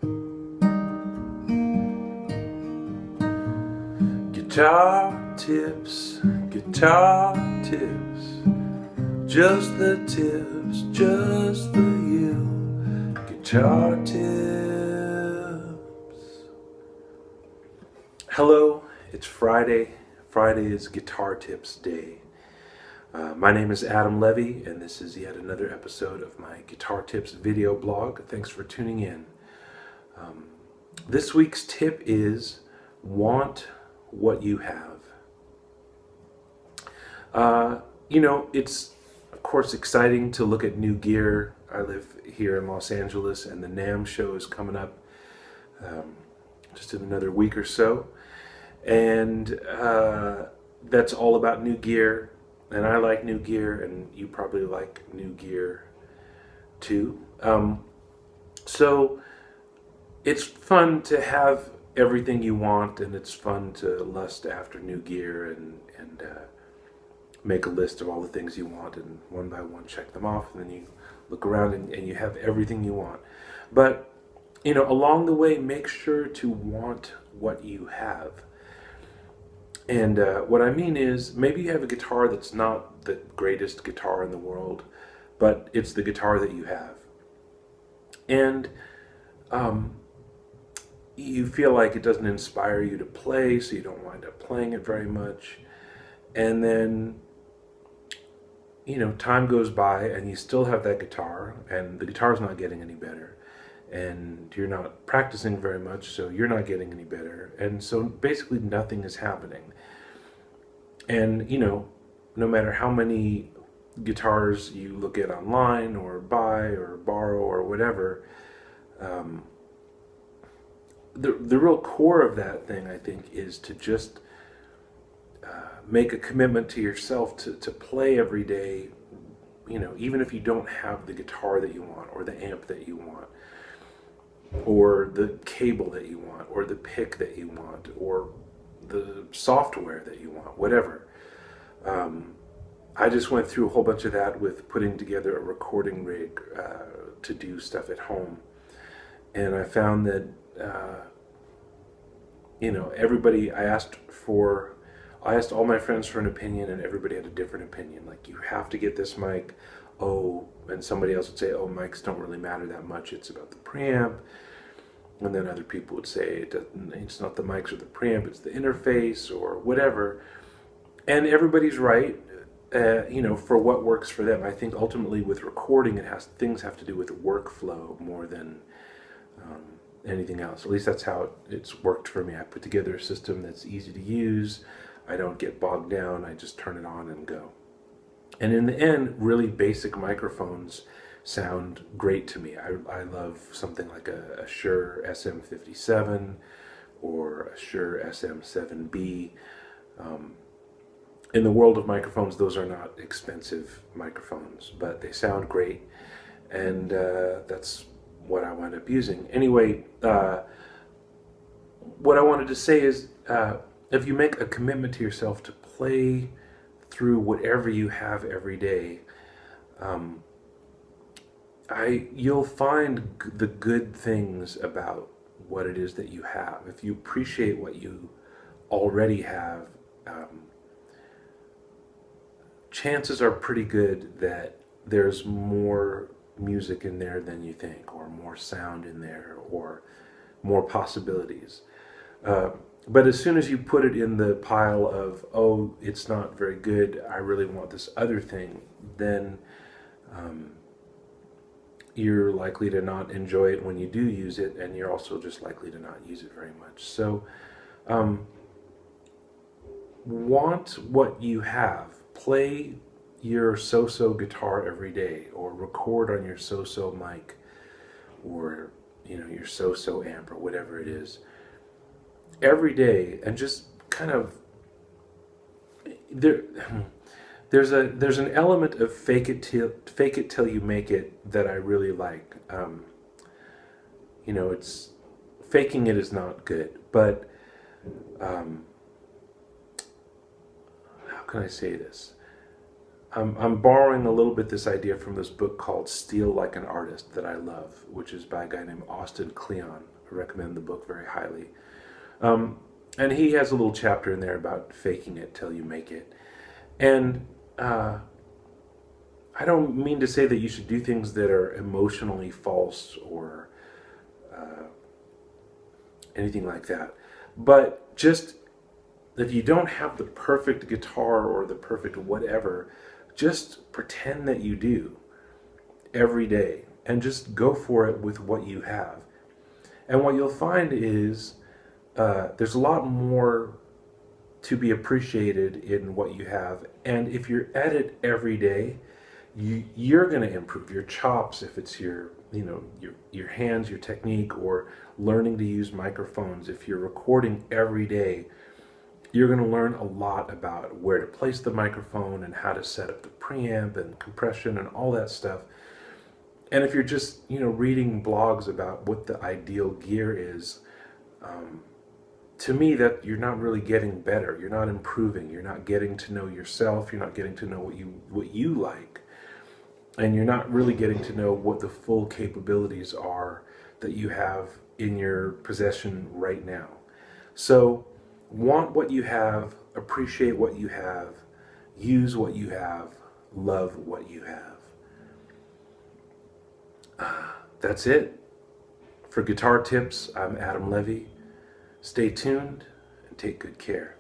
Guitar tips, just the tips, just for you. Guitar tips. Hello, it's Friday. Friday is Guitar Tips Day. My name is Adam Levy, and this is yet another episode of my Guitar Tips video blog. Thanks for tuning in. This week's tip is want what you have. It's of course exciting to look at new gear. I live here in Los Angeles, and the NAMM show is coming up just in another week or so, and that's all about new gear. And I like new gear, and you probably like new gear too. So it's fun to have everything you want, and it's fun to lust after new gear and make a list of all the things you want, and one by one check them off, and then you look around and you have everything you want. But along the way, make sure to want what you have. And what I mean is, maybe you have a guitar that's not the greatest guitar in the world, but it's the guitar that you have. And you feel like it doesn't inspire you to play, so you don't wind up playing it very much. And then, time goes by and you still have that guitar, and the guitar's not getting any better. And you're not practicing very much, so you're not getting any better. And so basically nothing is happening. And, no matter how many guitars you look at online or buy or borrow or whatever, the real core of that thing, I think, is to just make a commitment to yourself to play every day, even if you don't have the guitar that you want, or the amp that you want, or the cable that you want, or the pick that you want, or the software that you want, whatever. I just went through a whole bunch of that with putting together a recording rig to do stuff at home. And I found that, everybody, I asked all my friends for an opinion, and everybody had a different opinion. Like, you have to get this mic. And somebody else would say, mics don't really matter that much, it's about the preamp. And then other people would say, it's not the mics or the preamp, it's the interface or whatever. And everybody's right, for what works for them. I think ultimately with recording, things have to do with workflow more than anything else. At least that's how it's worked for me. I put together a system that's easy to use. I don't get bogged down. I just turn it on and go. And in the end, really basic microphones sound great to me. I love something like a Shure SM57 or a Shure SM7B. In the world of microphones, those are not expensive microphones, but they sound great, and that's what I wound up using. Anyway, what I wanted to say is, if you make a commitment to yourself to play through whatever you have every day, you'll find the good things about what it is that you have. If you appreciate what you already have, chances are pretty good that there's more music in there than you think, or more sound in there, or more possibilities. But as soon as you put it in the pile of, it's not very good, I really want this other thing, then you're likely to not enjoy it when you do use it, and you're also just likely to not use it very much. So want what you have. Play your so-so guitar every day, or record on your so-so mic, or your so-so amp, or whatever it is, every day. And just kind of there's an element of fake it till you make it that I really like. It's faking it is not good, but how can I say this? I'm borrowing a little bit this idea from this book called Steal Like an Artist that I love, which is by a guy named Austin Kleon. I recommend the book very highly. And he has a little chapter in there about faking it till you make it. And I don't mean to say that you should do things that are emotionally false or anything like that. But just if you don't have the perfect guitar or the perfect whatever, just pretend that you do every day and just go for it with what you have. And what you'll find is there's a lot more to be appreciated in what you have. And if you're at it every day, you're going to improve your chops, if it's your hands, your technique, or learning to use microphones. If you're recording every day, you're going to learn a lot about where to place the microphone and how to set up the preamp and compression and all that stuff. And if you're just reading blogs about what the ideal gear is, to me, that you're not really getting better. You're not improving. You're not getting to know yourself. You're not getting to know what you like. And you're not really getting to know what the full capabilities are that you have in your possession right now. So want what you have, appreciate what you have, use what you have, love what you have. That's it. For Guitar Tips, I'm Adam Levy. Stay tuned and take good care.